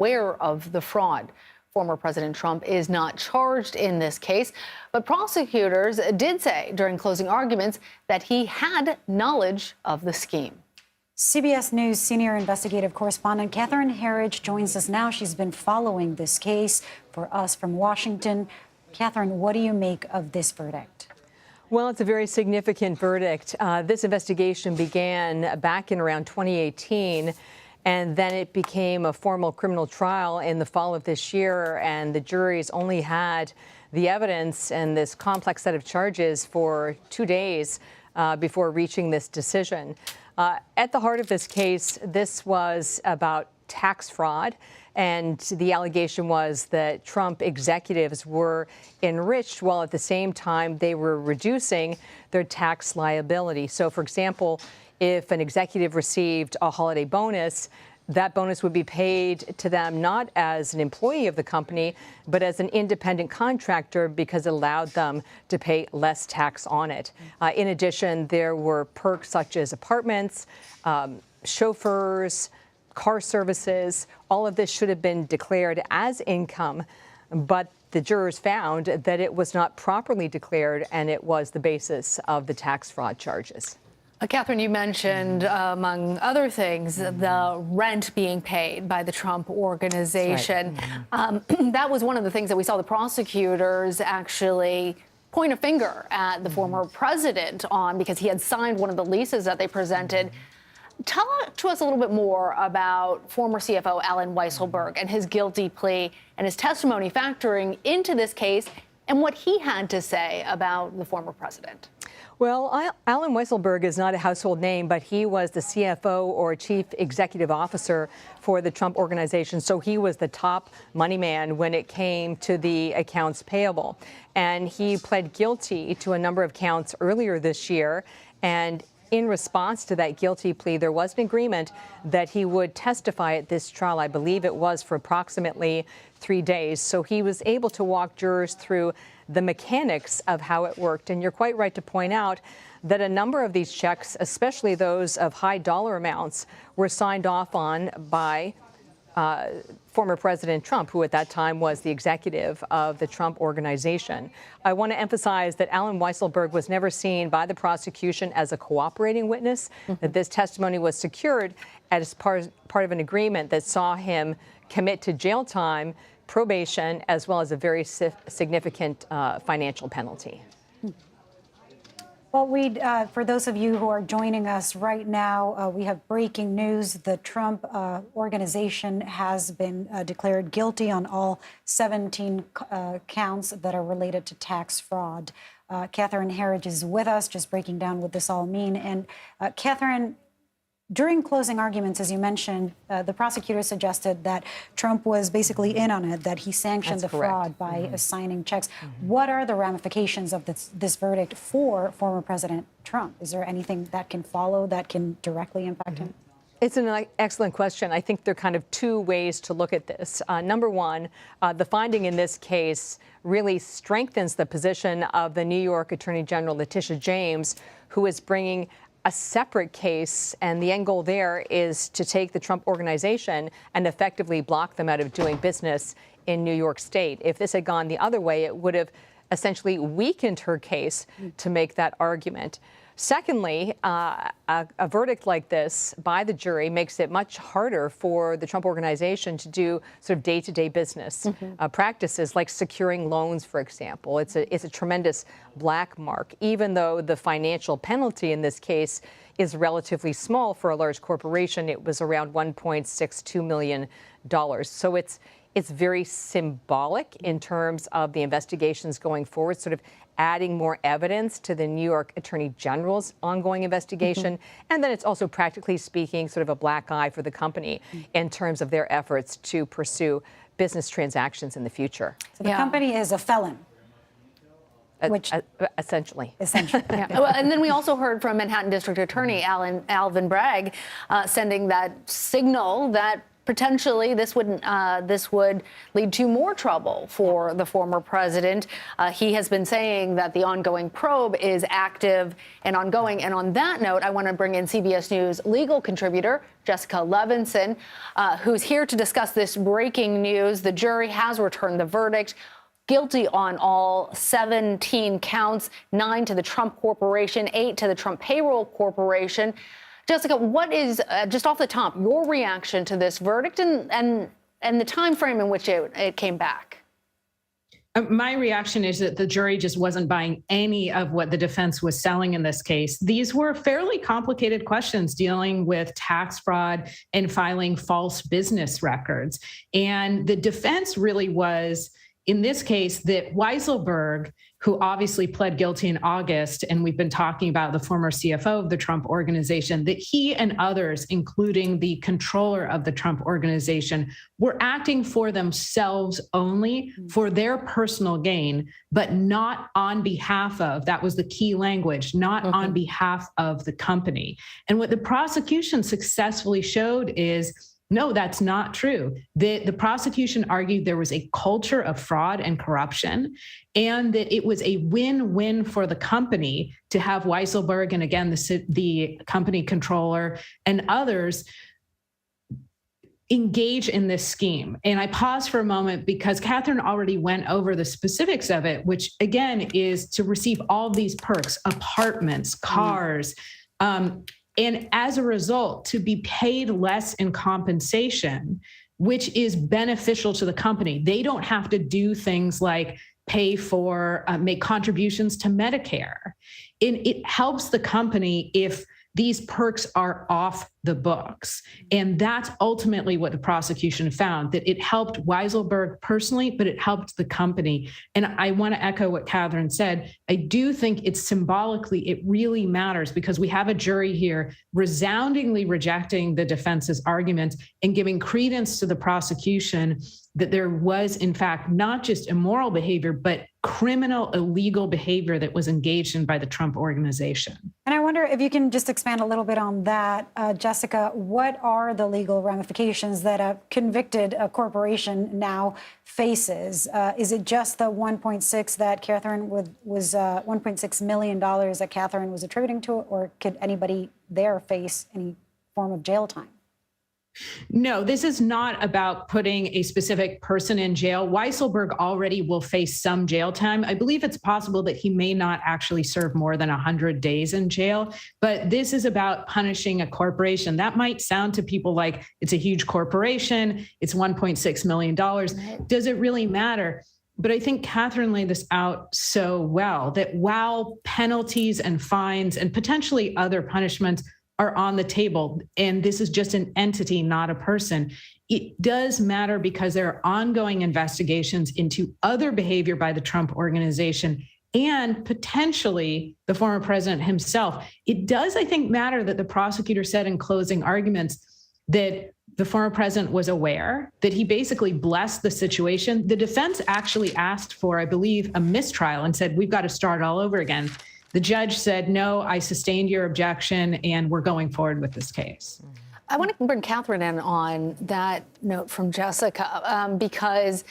aware of the fraud. Former President Trump is not charged in this case, but prosecutors did say during closing arguments that he had knowledge of the scheme. CBS News senior investigative correspondent Catherine Herridge joins us now. She's been following this case for us from Washington. Catherine, what do you make of this verdict? Well, it's a very significant verdict. This investigation began back in around 2018, and then it became a formal criminal trial in the fall of this year, and the juries only had the evidence and this complex set of charges for 2 days before reaching this decision. At the heart of this case, this was about tax fraud, and the allegation was that Trump executives were enriched while at the same time they were reducing their tax liability. So, for example, if an executive received a holiday bonus, that bonus would be paid to them not as an employee of the company, but as an independent contractor because it allowed them to pay less tax on it. In addition, there were perks such as apartments, chauffeurs, car services. All of this should have been declared as income, but the jurors found that it was not properly declared, and it was the basis of the tax fraud charges. Catherine, you mentioned, among other things, the rent being paid by the Trump organization. Right. That was one of the things that we saw the prosecutors actually point a finger at the former president on, because he had signed one of the leases that they presented. Tell to us a little bit more about former CFO Alan Weisselberg and his guilty plea and his testimony factoring into this case and what he had to say about the former president. Well, Alan Weisselberg is not a household name, but he was the CFO or chief executive officer for the Trump organization. So he was the top money man when it came to the accounts payable. And he pled guilty to a number of counts earlier this year. And in response to that guilty plea, there was an agreement that he would testify at this trial. I believe it was for approximately 3 days. So he was able to walk jurors through the mechanics of how it worked. And you're quite right to point out that a number of these checks, especially those of high dollar amounts, were signed off on by former President Trump, who at that time was the executive of the Trump organization. I want to emphasize that Alan Weisselberg was never seen by the prosecution as a cooperating witness, that this testimony was secured as part of an agreement that saw him commit to jail time, probation, as well as a very significant financial penalty. Well, for those of you who are joining us right now, we have breaking news. The Trump organization has been declared guilty on all 17 counts that are related to tax fraud. Catherine Herridge is with us, just breaking down what this all means. And Catherine, during closing arguments, as you mentioned, the prosecutor suggested that Trump was basically in on it, that he sanctioned the fraud by assigning checks. What are the ramifications of this verdict for former President Trump? Is there anything that can follow that can directly impact him? It's an excellent question. I think there are kind of two ways to look at this. Number one, the finding in this case really strengthens the position of the New York Attorney General Letitia James, who is bringing a separate case, and the end goal there is to take the Trump organization and effectively block them out of doing business in New York State. If this had gone the other way, it would have essentially weakened her case to make that argument. Secondly, a verdict like this by the jury makes it much harder for the Trump organization to do sort of day-to-day business practices like securing loans, for example. It's a tremendous black mark, even though the financial penalty in this case is relatively small for a large corporation. It was around $1.62 million. So it's very symbolic in terms of the investigations going forward, sort of adding more evidence to the New York Attorney General's ongoing investigation. And then it's also, practically speaking, sort of a black eye for the company in terms of their efforts to pursue business transactions in the future. So the company is a felon. Which essentially. Yeah. Well, and then we also heard from Manhattan District Attorney Alvin Bragg sending that signal that potentially this would lead to more trouble for the former president. He has been saying that the ongoing probe is active and ongoing. And on that note, I want to bring in CBS News legal contributor Jessica Levinson, who's here to discuss this breaking news. The jury has returned the verdict. Guilty on all 17 counts, 9 to the Trump Corporation, 8 to the Trump Payroll Corporation. Jessica, what is, just off the top, your reaction to this verdict and the time frame in which it came back? My reaction is that the jury just wasn't buying any of what the defense was selling in this case. These were fairly complicated questions dealing with tax fraud and filing false business records. And the defense really was, in this case, that Weisselberg, who obviously pled guilty in August, and we've been talking about the former CFO of the Trump Organization, that he and others, including the controller of the Trump Organization, were acting for themselves only, for their personal gain, but not on behalf of, that was the key language, not on behalf of the company. And what the prosecution successfully showed is, no, that's not true. The prosecution argued there was a culture of fraud and corruption, and that it was a win-win for the company to have Weisselberg and, again, the company controller and others engage in this scheme. And I pause for a moment because Catherine already went over the specifics of it, which, again, is to receive all these perks, apartments, cars, and as a result, to be paid less in compensation, which is beneficial to the company. They don't have to do things like pay for, make contributions to Medicare. And it helps the company if these perks are off the books. And that's ultimately what the prosecution found, that it helped Weisselberg personally, but it helped the company. And I want to echo what Catherine said. I do think it's symbolically, it really matters because we have a jury here resoundingly rejecting the defense's arguments and giving credence to the prosecution that there was, in fact, not just immoral behavior, but criminal, illegal behavior that was engaged in by the Trump Organization. And I wonder if you can just expand a little bit on that, Jessica. What are the legal ramifications that a convicted corporation now faces? Is it just the 1.6 that Catherine was $1.6 million that Catherine was attributing to it, or could anybody there face any form of jail time? No, this is not about putting a specific person in jail. Weisselberg already will face some jail time. I believe it's possible that he may not actually serve more than 100 days in jail, but this is about punishing a corporation. That might sound to people like it's a huge corporation, it's $1.6 million. Does it really matter? But I think Catherine laid this out so well, that while penalties and fines and potentially other punishments are on the table, and this is just an entity, not a person, it does matter because there are ongoing investigations into other behavior by the Trump Organization and potentially the former president himself. It does, I think, matter that the prosecutor said in closing arguments that the former president was aware, that he basically blessed the situation. The defense actually asked for, I believe, a mistrial and said, we've got to start all over again. The judge said, no, I sustained your objection, and we're going forward with this case. I want to bring Catherine in on that note from Jessica, because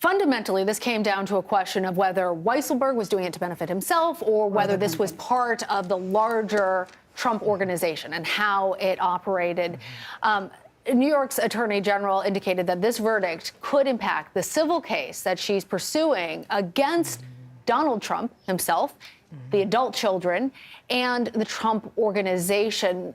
fundamentally this came down to a question of whether Weisselberg was doing it to benefit himself or whether this was part of the larger Trump Organization and how it operated. New York's Attorney General indicated that this verdict could impact the civil case that she's pursuing against Donald Trump himself, the adult children, and the Trump Organization.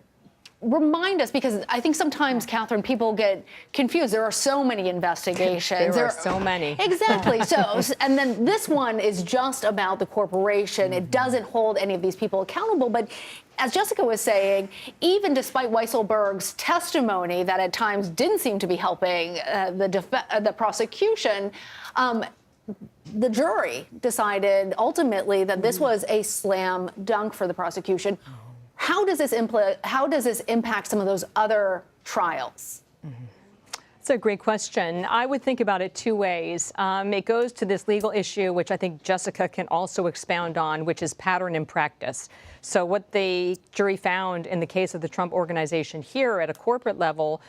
Remind us, because I think sometimes, Catherine, people get confused. There are so many investigations. There are so many. Exactly. So, and then this one is just about the corporation. It doesn't hold any of these people accountable. But as Jessica was saying, even despite Weisselberg's testimony that at times didn't seem to be helping the prosecution, the jury decided ultimately that this was a slam dunk for the prosecution. How does this impact some of those other trials? It's a great question. I would think about it two ways. It goes to this legal issue, which I think Jessica can also expound on, which is pattern and practice. So what the jury found in the case of the Trump Organization here at a corporate level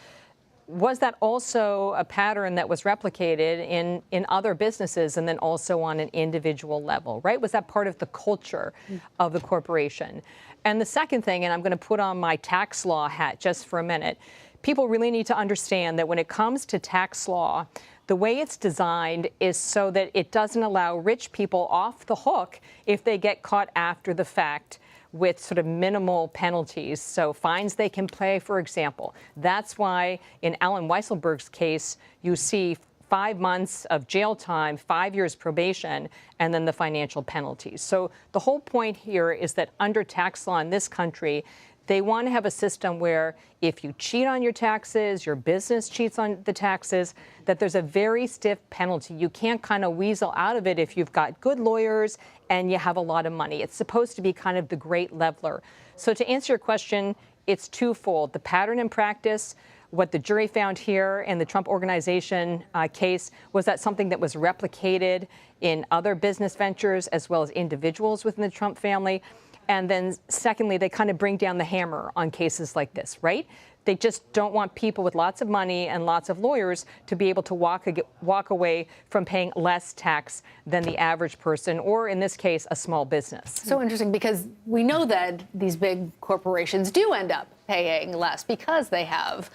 was that also a pattern that was replicated in other businesses and then also on an individual level, right? Was that part of the culture of the corporation? And the second thing, and I'm going to put on my tax law hat just for a minute, people really need to understand that when it comes to tax law, the way it's designed is so that it doesn't allow rich people off the hook if they get caught after the fact with sort of minimal penalties, so fines they can pay, for example. That's why in Alan Weisselberg's case, you see 5 months of jail time, 5 years probation, and then the financial penalties. So the whole point here is that under tax law in this country, they want to have a system where if you cheat on your taxes, your business cheats on the taxes, that there's a very stiff penalty. You can't kind of weasel out of it if you've got good lawyers and you have a lot of money. It's supposed to be kind of the great leveler. So to answer your question, it's twofold. The pattern in practice, what the jury found here in the Trump Organization case, was that something that was replicated in other business ventures as well as individuals within the Trump family. And then secondly, they kind of bring down the hammer on cases like this, right? They just don't want people with lots of money and lots of lawyers to be able to walk away from paying less tax than the average person, or in this case, a small business. So interesting, because we know that these big corporations do end up paying less because they have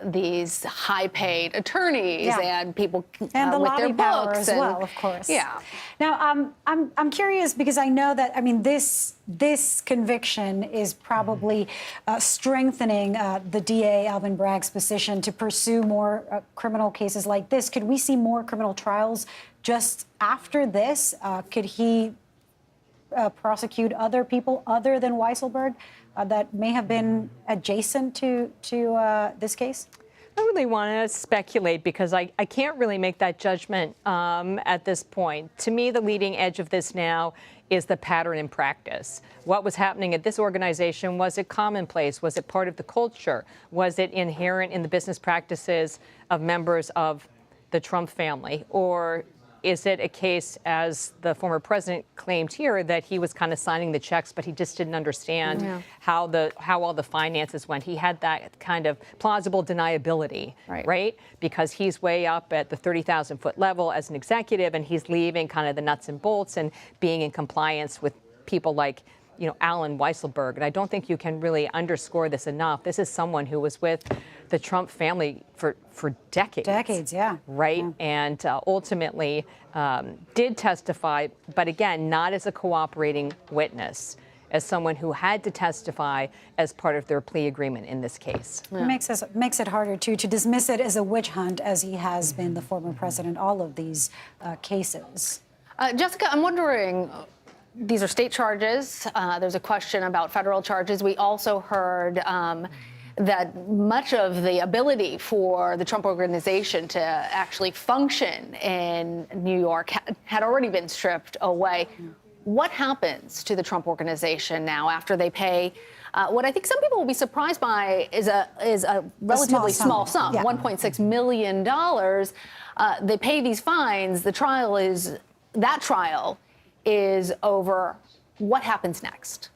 these high-paid attorneys and people and the with lobby their power books as well, of course. Yeah. Now, I'm curious because I know that this conviction is probably strengthening the DA Alvin Bragg's position to pursue more criminal cases like this. Could we see more criminal trials just after this? Could he prosecute other people other than Weisselberg that may have been adjacent to this case? I really want to speculate because I can't really make that judgment at this point. To me, the leading edge of this now is the pattern in practice. What was happening at this organization? Was it commonplace? Was it part of the culture? Was it inherent in the business practices of members of the Trump family? Or is it a case, as the former president claimed here, that he was kind of signing the checks, but he just didn't understand how all the finances went? He had that kind of plausible deniability, right? Because he's way up at the 30,000-foot level as an executive, and he's leaving kind of the nuts and bolts and being in compliance with people like, you know, Alan Weisselberg. And I don't think you can really underscore this enough. This is someone who was with the Trump family for decades. Decades, yeah. Right? Yeah. And ultimately did testify, but again, not as a cooperating witness, as someone who had to testify as part of their plea agreement in this case. Yeah. It makes it harder, too, to dismiss it as a witch hunt, as he has been, the former president, all of these cases. Jessica, I'm wondering, these are state charges. There's a question about federal charges. We also heard that much of the ability for the Trump Organization to actually function in New York had already been stripped away. What happens to the Trump Organization now after they pay what I think some people will be surprised by is a relatively small sum, $1.6 million. They pay these fines. That trial is over. What happens next?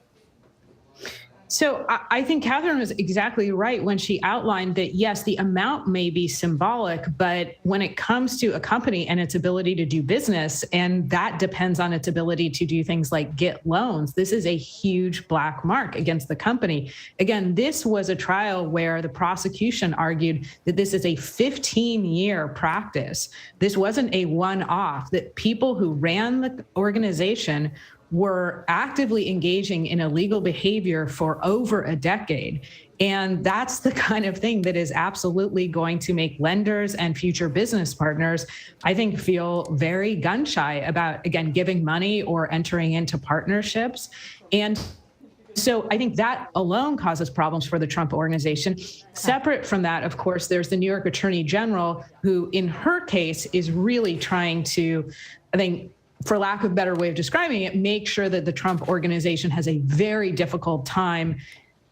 So I think Catherine was exactly right when she outlined that, yes, the amount may be symbolic, but when it comes to a company and its ability to do business, and that depends on its ability to do things like get loans, this is a huge black mark against the company. Again, this was a trial where the prosecution argued that this is a 15-year practice. This wasn't a one-off, that people who ran the organization were actively engaging in illegal behavior for over a decade. And that's the kind of thing that is absolutely going to make lenders and future business partners, I think, feel very gun shy about, again, giving money or entering into partnerships. And so I think that alone causes problems for the Trump Organization. Separate from that, of course, there's the New York Attorney General, who in her case is really trying to, I think, for lack of a better way of describing it, make sure that the Trump Organization has a very difficult time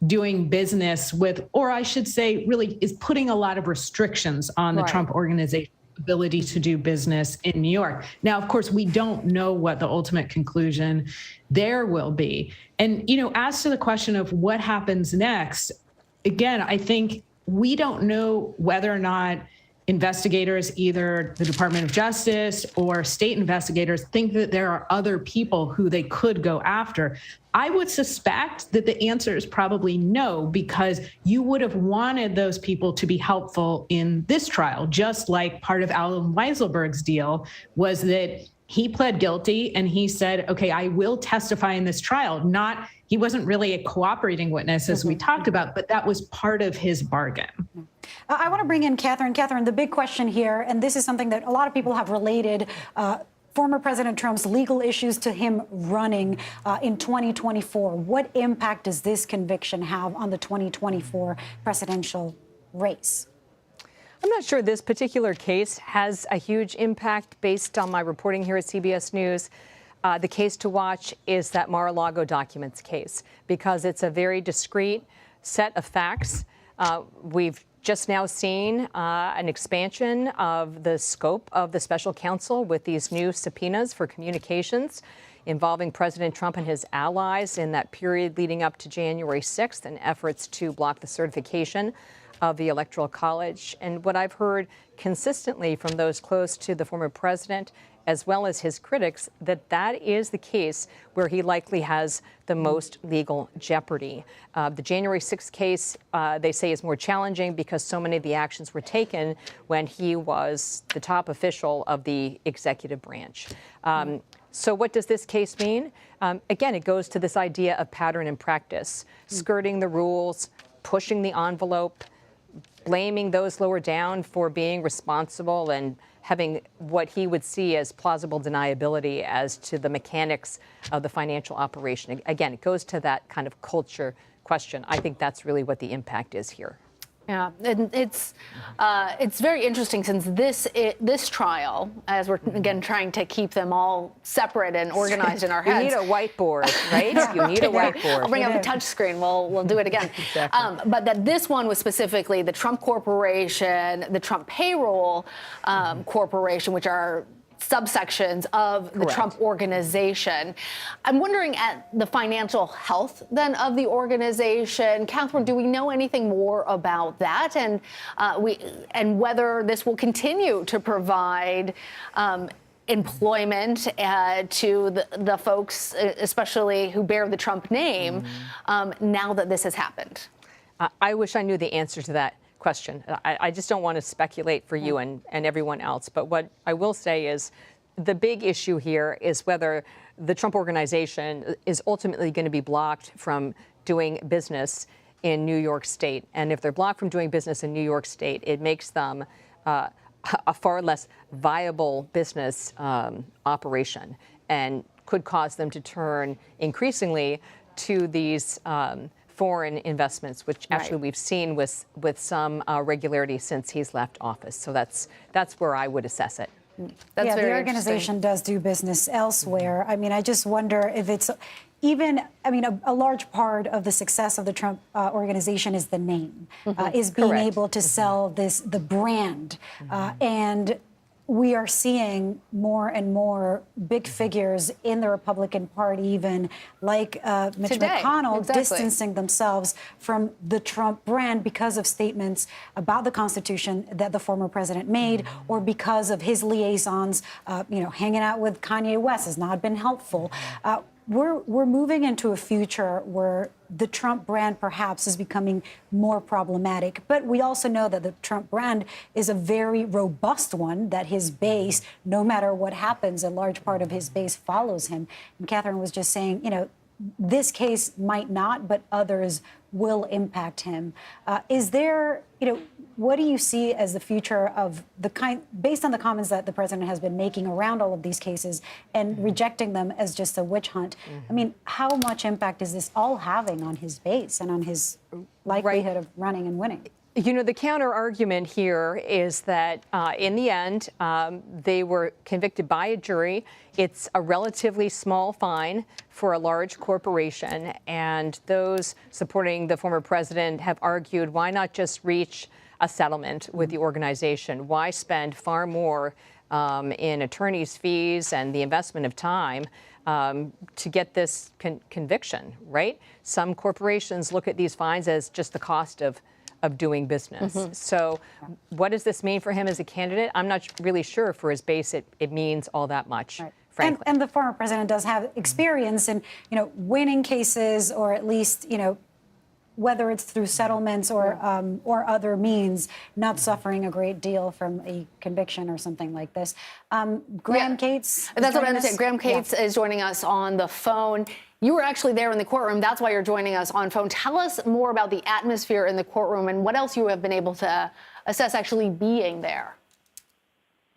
doing business with, or I should say, really is putting a lot of restrictions on the Trump Organization's ability to do business in New York. Now, of course, we don't know what the ultimate conclusion there will be. And, you know, as to the question of what happens next, again, I think we don't know whether or not investigators, either the Department of Justice or state investigators, think that there are other people who they could go after. I would suspect that the answer is probably no, because you would have wanted those people to be helpful in this trial, just like part of Alan Weisselberg's deal was that he pled guilty and he said, okay, I will testify in this trial. He wasn't really a cooperating witness, as we talked about, but that was part of his bargain. I want to bring in Catherine. Catherine, the big question here, and this is something that a lot of people have related former President Trump's legal issues to him running in 2024. What impact does this conviction have on the 2024 presidential race? I'm not sure this particular case has a huge impact based on my reporting here at CBS News. The case to watch is that Mar-a-Lago documents case, because it's a very discrete set of facts. We've just now seen an expansion of the scope of the special counsel with these new subpoenas for communications involving President Trump and his allies in that period leading up to January 6th and efforts to block the certification of the Electoral College. And what I've heard consistently from those close to the former president, as well as his critics, that is the case where he likely has the most legal jeopardy. The January 6th case, they say, is more challenging because so many of the actions were taken when he was the top official of the executive branch. So what does this case mean? Again, it goes to this idea of pattern and practice, skirting the rules, pushing the envelope, blaming those lower down for being responsible and having what he would see as plausible deniability as to the mechanics of the financial operation. Again, it goes to that kind of culture question. I think that's really what the impact is here. Yeah, and it's very interesting since this trial, as we're again trying to keep them all separate and organized in our heads. You need a whiteboard, right? You need a whiteboard. I'll bring up the touch screen. We'll do it again. Exactly. But that this one was specifically the Trump Corporation, the Trump Payroll Corporation, which are subsections of the Trump organization. I'm wondering at the financial health then of the organization. Catherine, do we know anything more about that, and whether this will continue to provide employment to the folks, especially who bear the Trump name, now that this has happened? I wish I knew the answer to that question. I just don't want to speculate for you and everyone else. But what I will say is the big issue here is whether the Trump organization is ultimately going to be blocked from doing business in New York State. And if they're blocked from doing business in New York State, it makes them a far less viable business operation and could cause them to turn increasingly to these foreign investments, which actually we've seen with some regularity since he's left office. So that's where I would assess it. That's yeah, very the organization does do business elsewhere. I mean, I just wonder if it's even, I mean, a large part of the success of the Trump organization is the name, is being able to sell the brand. And we are seeing more and more big figures in the Republican Party, even like Mitch McConnell, distancing themselves from the Trump brand because of statements about the Constitution that the former president made, or because of his liaisons. Hanging out with Kanye West has not been helpful. We're moving into a future where the Trump brand perhaps is becoming more problematic. But we also know that the Trump brand is a very robust one, that his base, no matter what happens, a large part of his base follows him. And Catherine was just saying, this case might not, but others will impact him. Is there, what do you see as the future of based on the comments that the president has been making around all of these cases and rejecting them as just a witch hunt? I mean, how much impact is this all having on his base and on his likelihood of running and winning? The counter argument here is that in the end, they were convicted by a jury. It's a relatively small fine for a large corporation. And those supporting the former president have argued, why not just reach a settlement with the organization? Why spend far more in attorney's fees and the investment of time to get this conviction, right? Some corporations look at these fines as just the cost of of doing business. So what does this mean for him as a candidate? I'm not really sure for his base it means all that much. Right. Frankly. And the former president does have experience in, winning cases, or at least, whether it's through settlements or other means, not suffering a great deal from a conviction or something like this. Graham Cates. That's what I understand. Graham Cates is joining us on the phone. You were actually there in the courtroom. That's why you're joining us on phone. Tell us more about the atmosphere in the courtroom and what else you have been able to assess actually being there.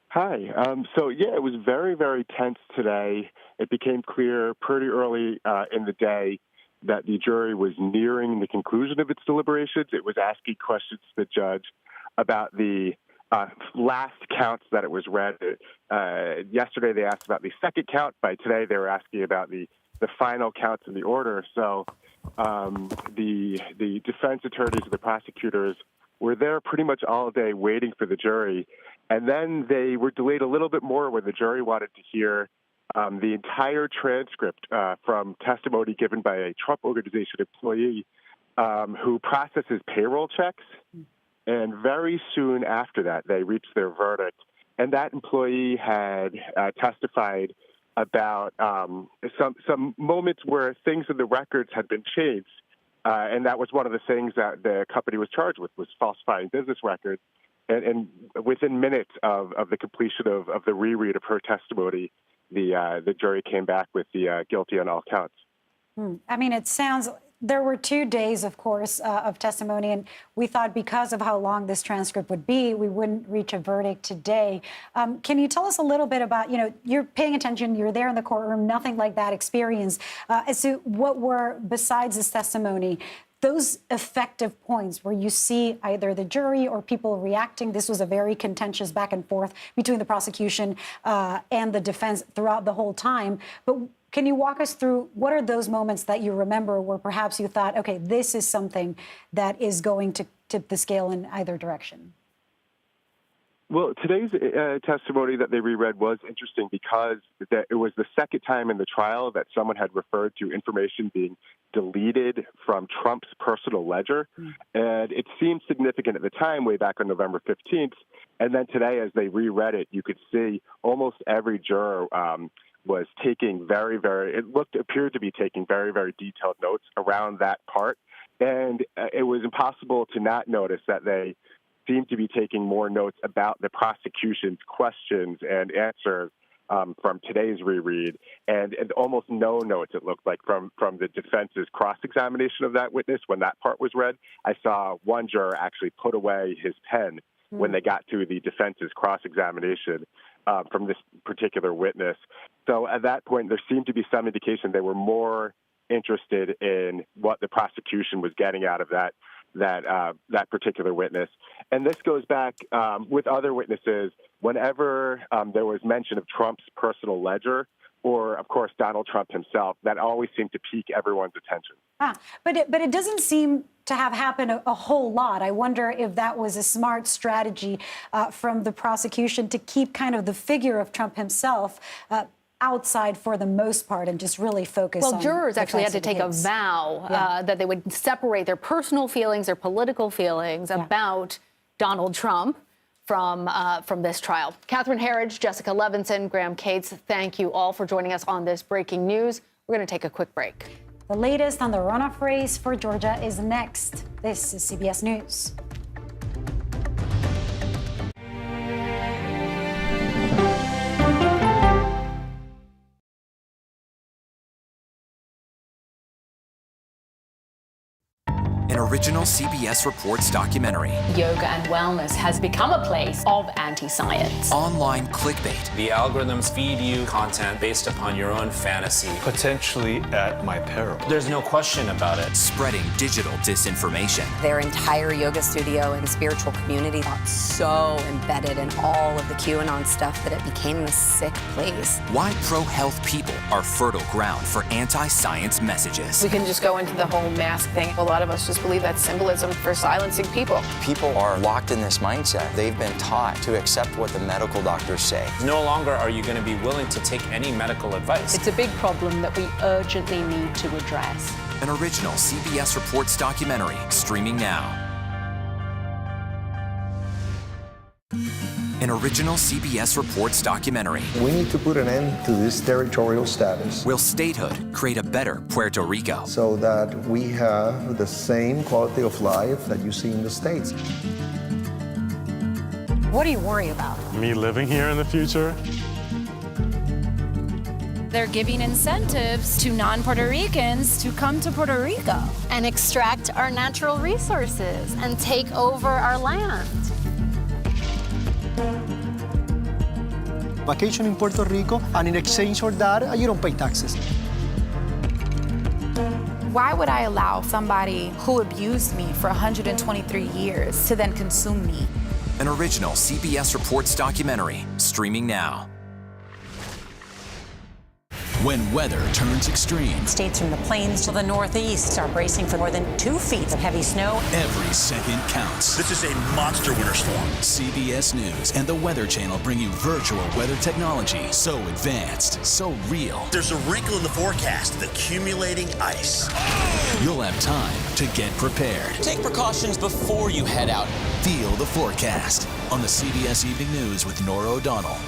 Hi. It was very, very tense today. It became clear pretty early in the day that the jury was nearing the conclusion of its deliberations. It was asking questions to the judge about the last counts that it was read. Yesterday they asked about the second count. By today they were asking about the final counts in the order. So the defense attorneys and the prosecutors were there pretty much all day waiting for the jury. And then they were delayed a little bit more when the jury wanted to hear the entire transcript from testimony given by a Trump Organization employee who processes payroll checks. And very soon after that, they reached their verdict. And that employee had testified about some moments where things in the records had been changed. And that was one of the things that the company was charged with, was falsifying business records. And within minutes of the completion of the reread of her testimony, the jury came back with the guilty on all counts. I mean, it sounds, there were 2 days, of course, of testimony, and we thought because of how long this transcript would be, we wouldn't reach a verdict today. Can you tell us a little bit about, you're paying attention, you're there in the courtroom, nothing like that experience, as to what were, besides this testimony, those effective points where you see either the jury or people reacting. This was a very contentious back and forth between the prosecution and the defense throughout the whole time. But can you walk us through what are those moments that you remember where perhaps you thought, okay, this is something that is going to tip the scale in either direction? Well, today's testimony that they reread was interesting because it was the second time in the trial that someone had referred to information being deleted from Trump's personal ledger. And it seemed significant at the time, way back on November 15th. And then today, as they reread it, you could see almost every juror was taking appeared to be taking very, very detailed notes around that part. And it was impossible to not notice that they seemed to be taking more notes about the prosecution's questions and answers from today's reread, and almost no notes, it looked like, from the defense's cross-examination of that witness when that part was read. I saw one juror actually put away his pen when they got to the defense's cross-examination from this particular witness. So at that point, there seemed to be some indication they were more interested in what the prosecution was getting out of that particular witness. And this goes back with other witnesses. Whenever there was mention of Trump's personal ledger, or, of course, Donald Trump himself, that always seemed to pique everyone's attention. But it doesn't seem to have happened a whole lot. I wonder if that was a smart strategy from the prosecution to keep kind of the figure of Trump himself outside for the most part and just really focus on. Well, jurors actually had to take a vow that they would separate their personal feelings, their political feelings about Donald Trump from this trial. Catherine Herridge, Jessica Levinson, Graham Cates, thank you all for joining us on this breaking news. We're going to take a quick break. The latest on the runoff race for Georgia is next. This is CBS News. An original CBS Reports documentary. Yoga and wellness has become a place of anti-science. Online clickbait. The algorithms feed you content based upon your own fantasy. Potentially at my peril. There's no question about it. Spreading digital disinformation. Their entire yoga studio and spiritual community got so embedded in all of the QAnon stuff that it became this sick place. Why pro-health people are fertile ground for anti-science messages. We can just go into the whole mask thing. A lot of us just believe that's symbolism for silencing people. People are locked in this mindset. They've been taught to accept what the medical doctors say. No longer are you going to be willing to take any medical advice. It's a big problem that we urgently need to address. An original CBS Reports documentary streaming now. an original CBS Reports documentary. We need to put an end to this territorial status. Will statehood create a better Puerto Rico? So that we have the same quality of life that you see in the States. What do you worry about? Me living here in the future? They're giving incentives to non-Puerto Ricans to come to Puerto Rico and extract our natural resources and take over our land. Vacation in Puerto Rico, and in exchange for that, you don't pay taxes. Why would I allow somebody who abused me for 123 years to then consume me? An original CBS Reports documentary, streaming now. When weather turns extreme, states from the plains to the northeast are bracing for more than 2 feet of heavy snow. Every second counts. This is a monster winter storm. CBS News and the Weather Channel bring you virtual weather technology so advanced, so real. There's a wrinkle in the forecast, the accumulating ice. You'll have time to get prepared. Take precautions before you head out. Feel the forecast on the CBS Evening News with Nora O'Donnell.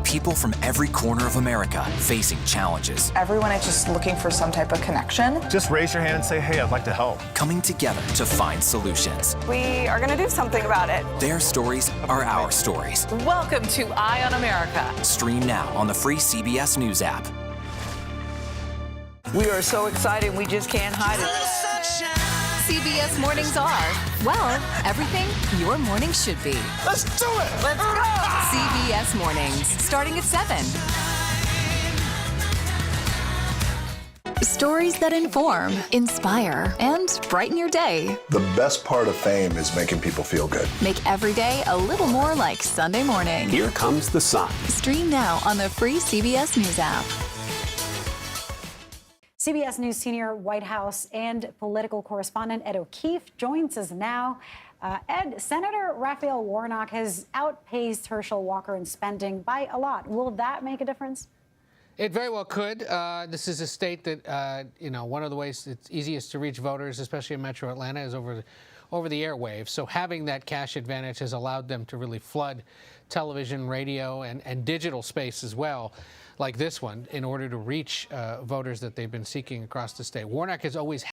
People from every corner of America facing challenges. Everyone is just looking for some type of connection. Just raise your hand and say, hey, I'd like to help. Coming together to find solutions. We are going to do something about it. Their stories are our stories. Welcome to Eye on America. Stream now on the free CBS News app. We are so excited, we just can't hide it. CBS mornings are, well, everything your morning should be. Let's do it! Let's go! CBS Mornings, starting at 7. Stories that inform, inspire, and brighten your day. The best part of fame is making people feel good. Make every day a little more like Sunday morning. Here comes the sun. Stream now on the free CBS News app. CBS News senior White House and political correspondent Ed O'Keefe joins us now. Ed, Senator Raphael Warnock has outpaced Herschel Walker in spending by a lot. Will that make a difference? It very well could. This is a state that, one of the ways it's easiest to reach voters, especially in Metro Atlanta, is over the airwaves. So having that cash advantage has allowed them to really flood television, radio, and digital space as well, like this one, in order to reach voters that they've been seeking across the state. Warnock has always